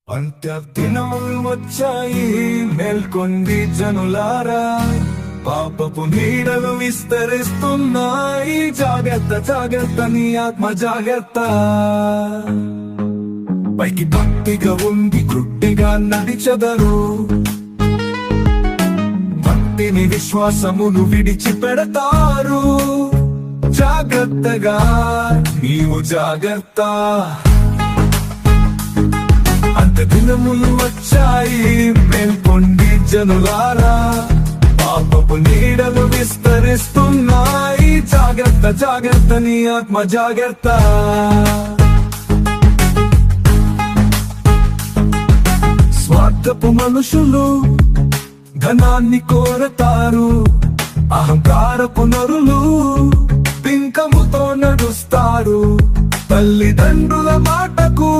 అంత్యదినములు వచ్చాయి, మేల్కొండి జనులారా. పాపపు నీడలు విస్తరిస్తున్నాయి, జాగ్రత్త జాగ్రత్త నీ ఆత్మ జాగ్రత్త. పైకి భక్తిగా ఉండి గుడ్డిగా నడిచెదరు, భక్తిని విశ్వాసమును విడిచిపెడతారు. జాగ్రత్తగా నీవు జాగ్రత్త. అంత్యదినములు వచ్చాయి, మేల్కొండి జనులారా. పాపపు నీడలు విస్తరిస్తున్నాయి, జాగ్రత్త జాగ్రత్త నీ ఆత్మ జాగ్రత్త. స్వార్థపు మనుషులు ధనాన్ని కోరతారు, అహంకారపు నరులు పింకముతో నడుస్తారు. తల్లిదండ్రుల మాటకు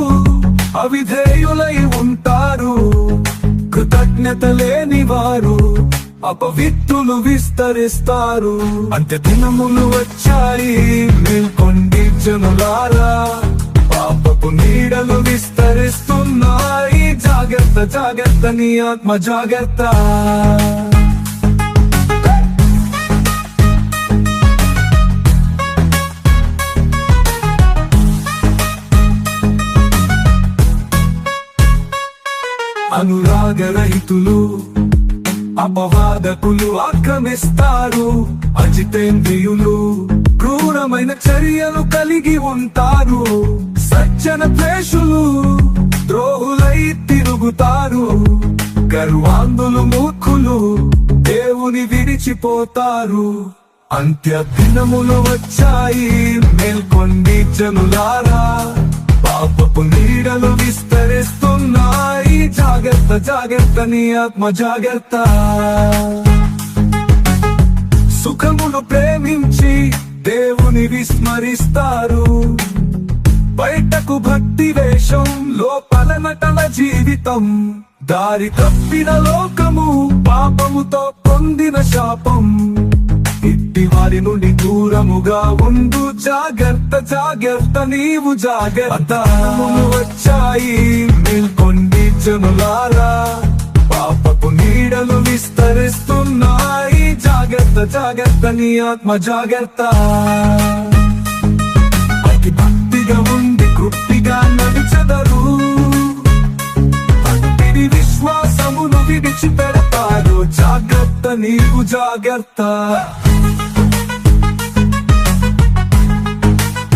అవిధేయులై ఉంటారు, కృతజ్ఞత లేని వారు అపవిత్రులు విస్తరిస్తారు. అంత్యదినములు వచ్చాయి, మేల్కొండి జనులారా. పాపపు నీడలు విస్తరిస్తున్నాయి, జాగ్రత్త జాగ్రత్త నీ ఆత్మ జాగ్రత్త. అనురాగరహితులు అపవాదకులు ఆక్రమిస్తారు, అజితేంద్రియులు క్రూరమైన చర్యలు కలిగి ఉంటారు. సజ్జన ద్వేషులు ద్రోహులై తిరుగుతారు, గర్వాంధులు మూర్ఖులు దేవుని విడిచిపోతారు. అంత్యదినములు వచ్చాయి, మేల్కొండి జనులారా. పాపపు నీడలు విస్తరిస్తున్నాయి, జాగ్రత్త జాగ్రత్త నీ ఆత్మ జాగ్రత్త. సుఖమును ప్రేమించి దేవుని విస్మరిస్తారు, బయటకు భక్తి వేషం లోపల నటన జీవితం. దారి తప్పిన లోకము పాపముతో పొందిన శాపం, ఇట్టి వారి నుండి దూరముగా ఉండు. జాగ్రత్త జాగ్రత్త నీవు జాగ్రత్త. వచ్చాయి, మేల్కొండి జనులారా. పాపపు నీడలు విస్తరిస్తున్నాయి, జాగ్రత్త జాగ్రత్త నీ ఆత్మ జాగ్రత్త. అతి భక్తిగా ఉండి గుట్టిగా నడిచెదరు, భక్తిని విశ్వాసమును విడిచిపెడతారు. జాగ్రత్త నీవు జాగ్రత్త.